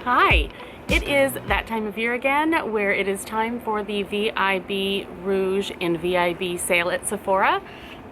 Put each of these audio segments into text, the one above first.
Hi! It is that time of year again where it is time for the VIB Rouge and VIB sale at Sephora.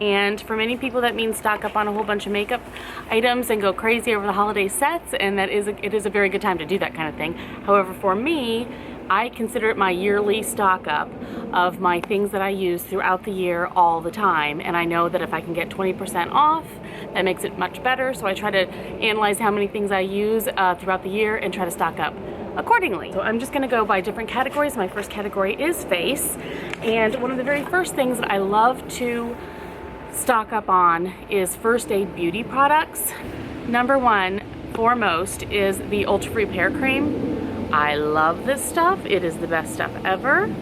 And for many people that means stock up on a whole bunch of makeup items and go crazy over the holiday sets, and it is a very good time to do that kind of thing. However, for me, I consider it my yearly stock up of my things that I use throughout the year all the time, and I know that if I can get 20% off, that makes it much better. So I try to analyze how many things I use throughout the year and try to stock up accordingly. So I'm just gonna go by different categories. My first category is face, and one of the very first things that I love to stock up on is first aid beauty products. Number one, foremost, is the Ultra Repair Cream. I love this stuff. It is the best stuff ever.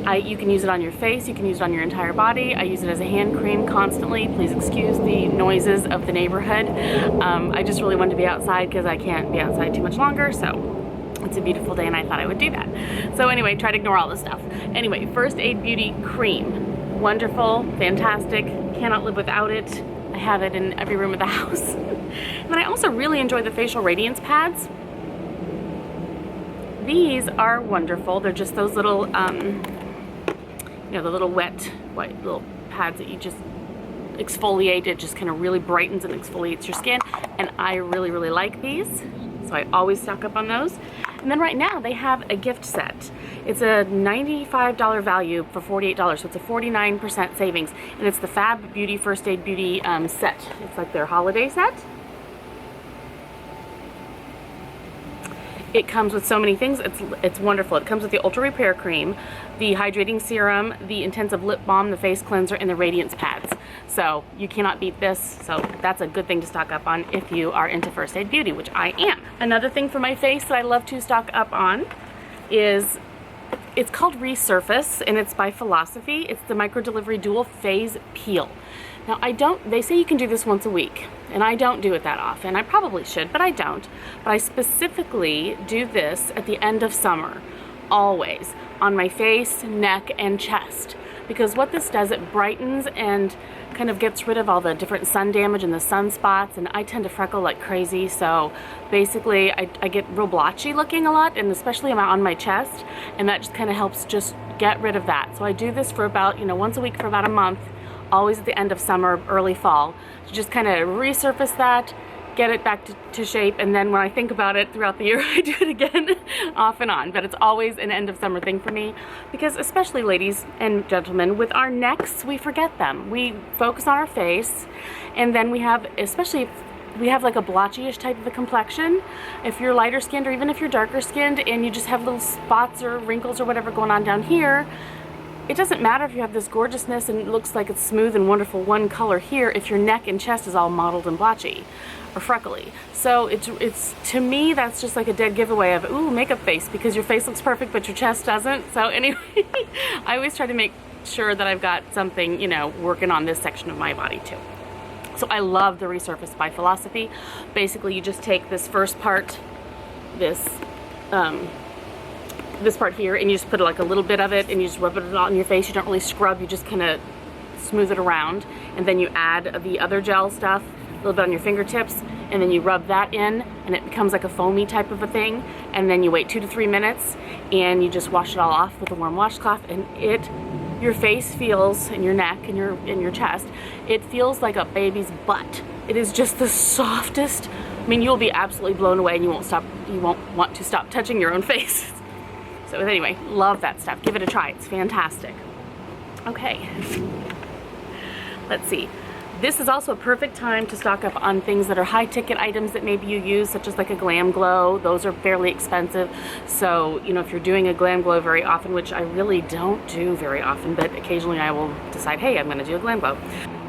You can use it on your face, you can use it on your entire body. I use it as a hand cream constantly. Please excuse the noises of the neighborhood. I just really wanted to be outside because I can't be outside too much longer, so it's a beautiful day and I thought I would do that. So anyway, try to ignore all this stuff. Anyway, First Aid Beauty Cream. Wonderful, fantastic, cannot live without it. I have it in every room of the house. And then I also really enjoy the facial radiance pads. These are wonderful. They're just those little, you know, the little wet, white little pads that you just exfoliate. It just kind of really brightens and exfoliates your skin. And I really, really like these. So I always stock up on those. And then right now they have a gift set. It's a $95 value for $48, so it's a 49% savings. And it's the Fab Beauty First Aid Beauty set. It's like their holiday set. It comes with so many things. It's wonderful. It comes with the Ultra Repair Cream, the Hydrating Serum, the Intensive Lip Balm, the Face Cleanser, and the Radiance Pads. So you cannot beat this. So that's a good thing to stock up on if you are into First Aid Beauty, which I am. Another thing for my face that I love to stock up on is, it's called Resurface, and it's by Philosophy. It's the Micro Delivery Dual Phase Peel. Now they say you can do this once a week, and I don't do it that often. I probably should, but I don't. But I specifically do this at the end of summer, always, on my face, neck, and chest. Because what this does, it brightens and kind of gets rid of all the different sun damage and the sunspots, and I tend to freckle like crazy, so basically I get real blotchy looking a lot, and especially on my chest, and that just kind of helps just get rid of that. So I do this for about, once a week for about a month, always at the end of summer, early fall, to just kind of resurface that, get it back to shape, and then when I think about it throughout the year, I do it again off and on. But it's always an end of summer thing for me, because especially ladies and gentlemen, with our necks, we forget them. We focus on our face, and then we have, especially if we have like a blotchy-ish type of a complexion, if you're lighter skinned or even if you're darker skinned and you just have little spots or wrinkles or whatever going on down here, it doesn't matter if you have this gorgeousness and it looks like it's smooth and wonderful one color here if your neck and chest is all mottled and blotchy or freckly. So it's to me, that's just like a dead giveaway of, ooh, makeup face, because your face looks perfect but your chest doesn't. So anyway, I always try to make sure that I've got something, working on this section of my body too. So I love the Resurface by Philosophy. Basically, you just take this first part, this part here, and you just put like a little bit of it and you just rub it on your face. You don't really scrub, you just kind of smooth it around, and then you add the other gel stuff, a little bit on your fingertips, and then you rub that in, and it becomes like a foamy type of a thing, and then you wait 2 to 3 minutes and you just wash it all off with a warm washcloth, and your face feels, and your neck and your chest, it feels like a baby's butt. It is just the softest. I mean, you'll be absolutely blown away, and you won't want to stop touching your own face. So anyway, love that stuff. Give it a try. It's fantastic. Okay. Let's see. This is also a perfect time to stock up on things that are high ticket items that maybe you use, such as like a Glam Glow. Those are fairly expensive. So, if you're doing a Glam Glow very often, which I really don't do very often, but occasionally I will decide, hey, I'm gonna do a Glam Glow.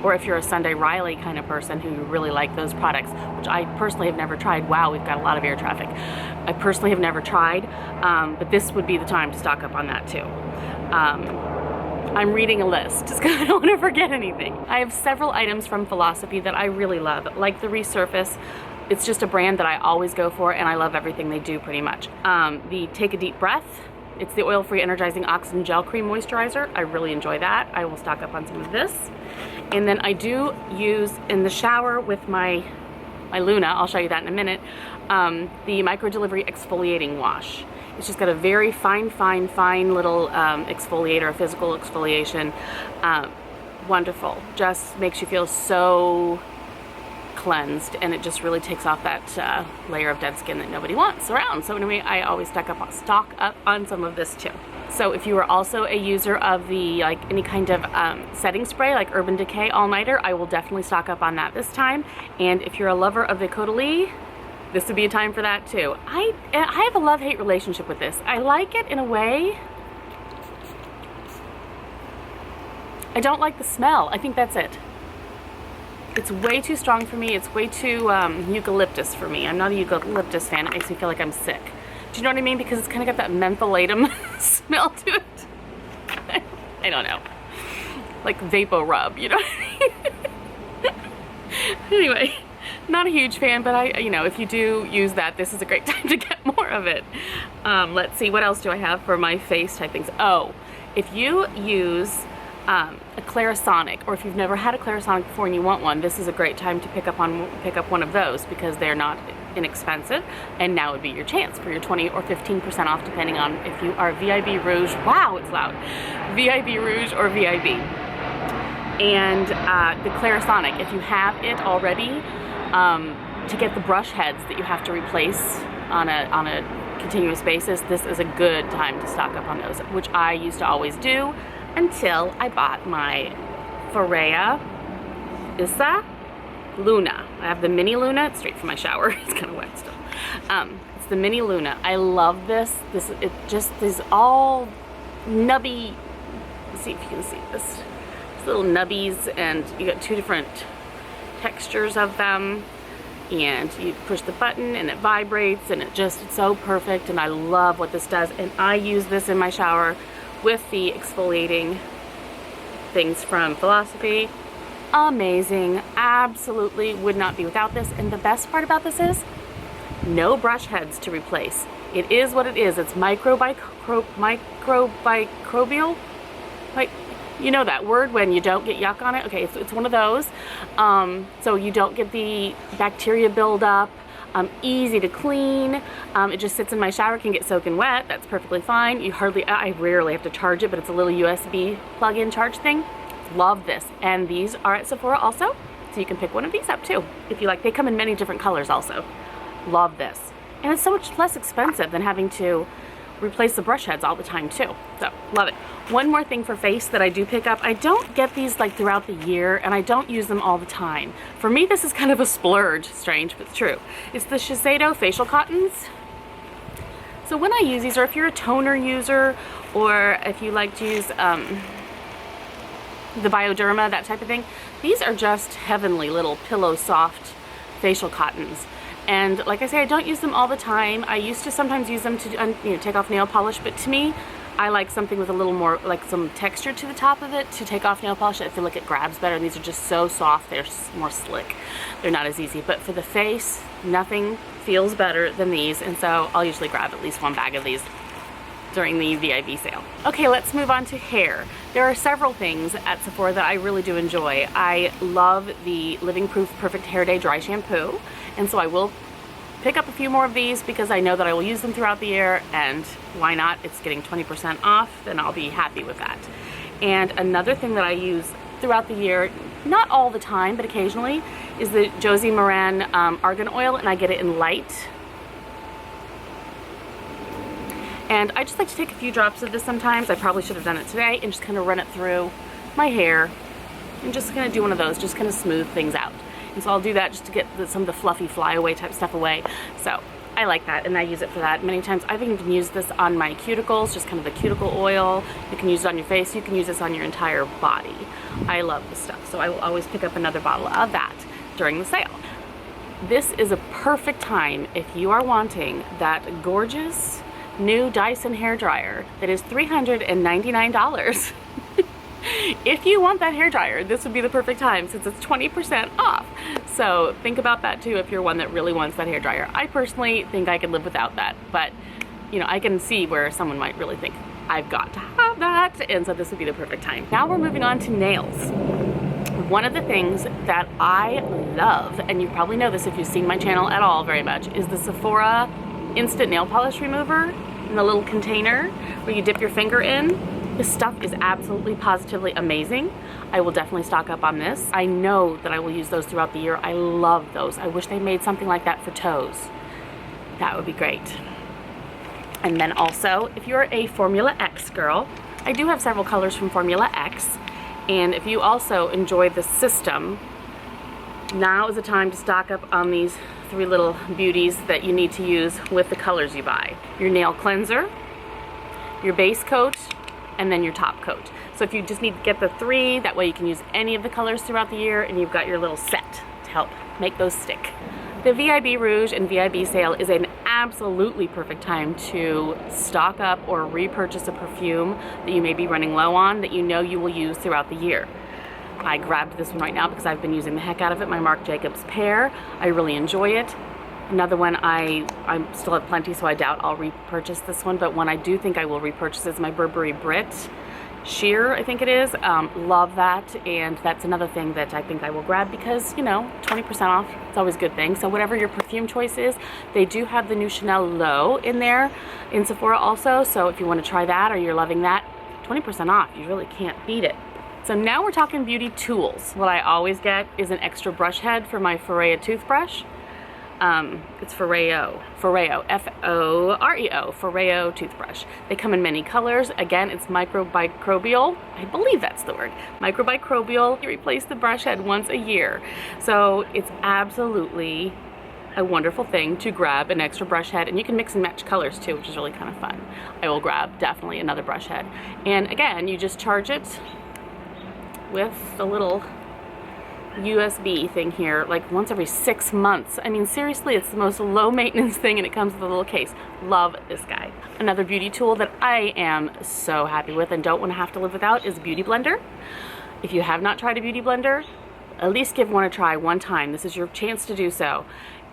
Or if you're a Sunday Riley kind of person who really like those products, which I personally have never tried. Wow, we've got a lot of air traffic. I personally have never tried, but this would be the time to stock up on that too. I'm reading a list just because I don't want to forget anything. I have several items from Philosophy that I really love, like the Resurface. It's just a brand that I always go for, and I love everything they do pretty much. The Take a Deep Breath. It's the Oil-Free Energizing Oxygen Gel Cream Moisturizer. I really enjoy that. I will stock up on some of this. And then I do use in the shower with my my Luna, I'll show you that in a minute, the Micro Delivery Exfoliating Wash. It's just got a very fine little exfoliator, physical exfoliation. Wonderful. Just makes you feel so cleansed, and it just really takes off that layer of dead skin that nobody wants around. So anyway, I always stock up on some of this too. So if you are also a user of the like any kind of setting spray like Urban Decay All Nighter, I will definitely stock up on that this time. And if you're a lover of the Caudalie, this would be a time for that too. I have a love-hate relationship with this. I like it in a way. I don't like the smell. I think that's it. It's way too strong for me. It's way too eucalyptus for me. I'm not a eucalyptus fan. It makes me feel like I'm sick. Do you know what I mean? Because it's kind of got that mentholatum smell to it. I don't know. Like Vapor Rub, you know what I mean? Anyway, not a huge fan, but you know, if you do use that, this is a great time to get more of it. Let's see, what else do I have for my face type things? Oh, if you use a Clarisonic, or if you've never had a Clarisonic before and you want one, this is a great time to pick up one of those because they're not inexpensive, and now would be your chance for your 20 or 15% off depending on if you are VIB Rouge, wow it's loud, VIB Rouge or VIB. And the Clarisonic, if you have it already, to get the brush heads that you have to replace on a continuous basis, this is a good time to stock up on those, which I used to always do until I bought my Sephora U.S.A. Luna. I have the mini Luna. It's straight from my shower. It's kind of wet still. It's the mini Luna. I love this. It just is all nubby. Let's see if you can see this. It's little nubbies, and you got two different textures of them. And you push the button, and it vibrates, and it's so perfect. And I love what this does. And I use this in my shower with the exfoliating things from Philosophy. Amazing. Absolutely would not be without this. And the best part about this is no brush heads to replace. It is what it is. It's microbial. Like, you know that word when you don't get yuck on it? Okay, it's one of those. So you don't get the bacteria buildup. Easy to clean. It just sits in my shower, can get soaking wet. That's perfectly fine. I rarely have to charge it, but it's a little USB plug-in charge thing. Love this. And these are at Sephora also, so you can pick one of these up too if you like. They come in many different colors also. Love this. And it's so much less expensive than having to replace the brush heads all the time too. So love it. One more thing for face that I do pick up. I don't get these like throughout the year, and I don't use them all the time. For me, this is kind of a splurge. Strange, but it's true. It's the Shiseido facial cottons. So when I use these, or if you're a toner user, or if you like to use the Bioderma, that type of thing, these are just heavenly little pillow soft facial cottons. And like I say, I don't use them all the time. I used to sometimes use them to take off nail polish, but to me, I like something with a little more, like some texture to the top of it to take off nail polish. I feel like it grabs better, and these are just so soft, they're more slick. They're not as easy, but for the face, nothing feels better than these, and so I'll usually grab at least one bag of these during the VIB sale. Okay, let's move on to hair. There are several things at Sephora that I really do enjoy. I love the Living Proof Perfect Hair Day Dry Shampoo, and so I will pick up a few more of these because I know that I will use them throughout the year, and why not? It's getting 20% off, then I'll be happy with that. And another thing that I use throughout the year, not all the time, but occasionally, is the Josie Maran Argan Oil, and I get it in light. And I just like to take a few drops of this sometimes. I probably should have done it today, and just kind of run it through my hair. I'm just going to do one of those, just kind of smooth things out. And so I'll do that just to get some of the fluffy flyaway type stuff away. So I like that, and I use it for that. Many times I've even used this on my cuticles, just kind of the cuticle oil. You can use it on your face. You can use this on your entire body. I love this stuff, so I will always pick up another bottle of that during the sale. This is a perfect time if you are wanting that gorgeous new Dyson hairdryer that is $399. If you want that hairdryer, this would be the perfect time since it's 20% off. So think about that too if you're one that really wants that hairdryer. I personally think I could live without that, but you know, I can see where someone might really think I've got to have that, and so this would be the perfect time. Now we're moving on to nails. One of the things that I love, and you probably know this if you've seen my channel at all very much, is the Sephora Instant Nail Polish Remover in the little container where you dip your finger in. This stuff is absolutely positively amazing. I will definitely stock up on this. I know that I will use those throughout the year. I love those. I wish they made something like that for toes. That would be great. And then also, if you're a Formula X girl, I do have several colors from Formula X. And if you also enjoy the system, now is the time to stock up on these 3 little beauties that you need to use with the colors you buy. Your nail cleanser, your base coat, and then your top coat. So if you just need to get the 3, that way you can use any of the colors throughout the year, and you've got your little set to help make those stick. The VIB Rouge and VIB sale is an absolutely perfect time to stock up or repurchase a perfume that you may be running low on that you know you will use throughout the year. I grabbed this one right now because I've been using the heck out of it, my Marc Jacobs pear. I really enjoy it. Another one, I still have plenty, so I doubt I'll repurchase this one, but one I do think I will repurchase is my Burberry Brit Sheer, I think it is. Love that, and that's another thing that I think I will grab because, you know, 20% off, it's always a good thing. So whatever your perfume choice is, they do have the new Chanel L'Eau in there, in Sephora also, so if you want to try that or you're loving that, 20% off, you really can't beat it. So now we're talking beauty tools. What I always get is an extra brush head for my Foreo toothbrush. It's Foreo, F-O-R-E-O, Foreo toothbrush. They come in many colors. Again, it's microbial. I believe that's the word. Microbial. You replace the brush head once a year. So it's absolutely a wonderful thing to grab an extra brush head, and you can mix and match colors too, which is really kind of fun. I will grab definitely another brush head. And again, you just charge it with the little USB thing here, like once every 6 months. I mean, seriously, it's the most low maintenance thing, and it comes with a little case. Love this guy. Another beauty tool that I am so happy with and don't want to have to live without is a beauty blender. If you have not tried a beauty blender, at least give one a try one time. This is your chance to do so.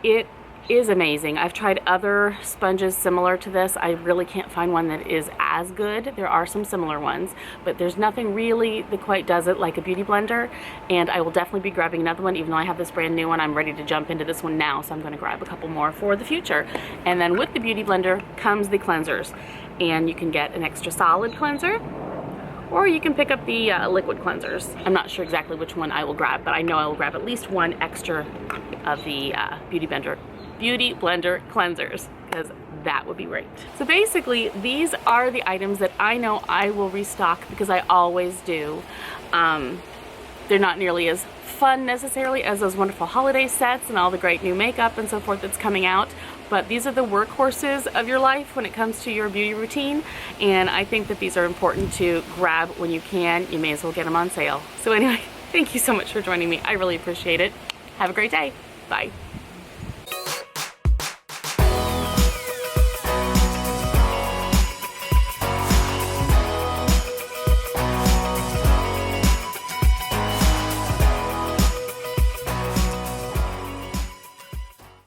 It is amazing. I've tried other sponges similar to this. I really can't find one that is as good. There are some similar ones, but there's nothing really that quite does it like a beauty blender, and I will definitely be grabbing another one. Even though I have this brand new one, I'm ready to jump into this one now, so I'm going to grab a couple more for the future. And then with the beauty blender comes the cleansers, and you can get an extra solid cleanser, or you can pick up the liquid cleansers. I'm not sure exactly which one I will grab, but I know I will grab at least one extra of the beauty blender cleansers, because that would be great. So basically, these are the items that I know I will restock because I always do. They're not nearly as fun necessarily as those wonderful holiday sets and all the great new makeup and so forth that's coming out, but these are the workhorses of your life when it comes to your beauty routine, and I think that these are important to grab when you can. You may as well get them on sale. So anyway, thank you so much for joining me. I really appreciate it. Have a great day. Bye.